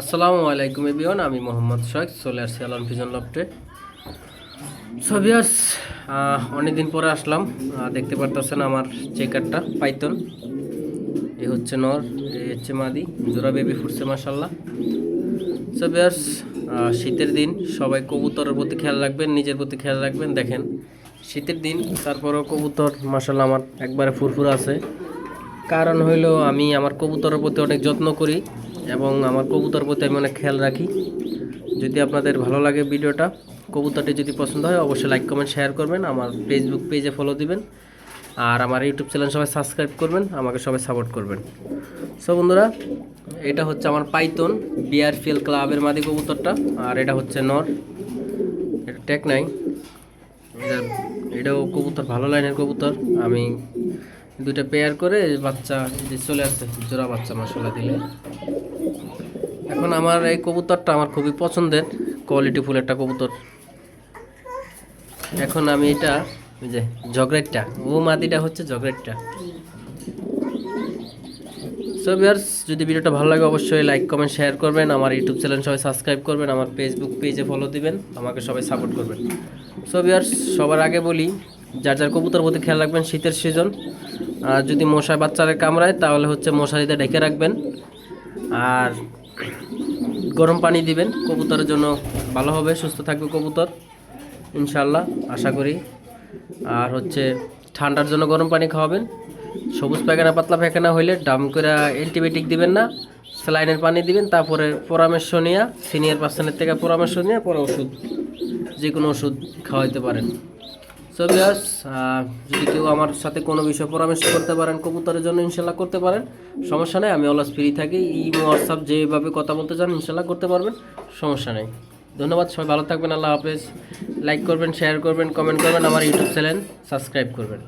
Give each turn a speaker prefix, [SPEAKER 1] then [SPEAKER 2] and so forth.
[SPEAKER 1] আসসালামু আলাইকুম এভিওয়ান, আমি মোহাম্মদ শয়েক চলে আসছি আলন ভিজন লফটে। সো ভিউয়ার্স, অনেকদিন পরে আসলাম। দেখতে পারতেছেন আমার চেকারটা পাইথন। এ হচ্ছে নর, এ হচ্ছে মাদি, জোড়া বেবি ফুটছে মাশাল্লাহ। সো ভিউয়ার্স, শীতের দিন সবাই কবুতরের প্রতি খেয়াল রাখবেন, নিজের প্রতি খেয়াল রাখবেন। দেখেন শীতের দিন, তারপরেও কবুতর মাশাল্লাহ আমার একবারে ফুরফুর আছে। কারণ হইলো আমি আমার কবুতরের প্রতি অনেক যত্ন করি এবং আমার কবুতর প্রতি আমি অনেক খেয়াল রাখি। যদি আপনাদের ভালো লাগে ভিডিওটা, কবুতরটি যদি পছন্দ হয় অবশ্যই লাইক কমেন্ট শেয়ার করবেন, আমার ফেসবুক পেজে ফলো দিবেন, আর আমার ইউটিউব চ্যানেল সবাই সাবস্ক্রাইব করবেন, আমাকে সবাই সাপোর্ট করবেন। সো বন্ধুরা, এটা হচ্ছে আমার পাইথন বিআরপিএল ক্লাবের মাদি কবুতরটা, আর এটা হচ্ছে নর, এটা টেক নাই। এটাও কবুতর ভালো লাইনের কবুতর। আমি দুইটা পেয়ার করে বাচ্চা যে চলে আসছে, জোড়া বাচ্চা মাশাআল্লাহ দিলে। এখন আমার এই কবুতরটা আমার খুবই পছন্দের, কোয়ালিটিফুল একটা কবুতর। এখন আমি এটা ওই যে জগরেটটা, ও মাদিটা হচ্ছে জগরেটটা। সো ভিউয়ার্স, যদি ভিডিওটা ভালো লাগে অবশ্যই লাইক কমেন্ট শেয়ার করবেন, আমার ইউটিউব চ্যানেল সবাই সাবস্ক্রাইব করবেন, আমার ফেসবুক পেজে ফলো দিবেন, আমাকে সবাই সাপোর্ট করবেন। সো ভিউয়ার্স, সবার আগে বলি যার যার কবুতর প্রতি খেয়াল রাখবেন। শীতের সিজন, যদি মশা বাচ্চারে কামড়ায় তাহলে হচ্ছে মশারিতে ঢেকে রাখবেন, আর গরম পানি দিবেন, কবুতরের জন্য ভালো হবে, সুস্থ থাকবে কবুতর ইনশাল্লাহ আশা করি। আর হচ্ছে ঠান্ডার জন্য গরম পানি খাওয়াবেন। সবুজ পায়খানা পাতলা পায়খানা হইলে ডাম করে অ্যান্টিবায়োটিক দিবেন না, স্যালাইনের পানি দিবেন। তারপরে পরামর্শ নিয়ে সিনিয়র পার্সনের থেকে পরামর্শ নিয়ে পরে ওষুধ, যে কোনো ওষুধ খাওয়াইতে পারেন। সো ভিউয়ার্স, যদি কেউ আমার সাথে কোনো বিষয়ে পরামর্শ করতে পারেন কবুতরের জন্য ইনশাল্লাহ করতে পারেন, সমস্যা নেই। আমি অলওয়েজ ফ্রি থাকি, হোয়াটসঅ্যাপ যেভাবে কথা বলতে চান ইনশাল্লাহ করতে পারবেন, সমস্যা নেই। ধন্যবাদ, সবাই ভালো থাকবেন, আল্লাহ হাফেজ। লাইক করবেন, শেয়ার করবেন, কমেন্ট করবেন, আমার ইউটিউব চ্যানেল সাবস্ক্রাইব করবেন।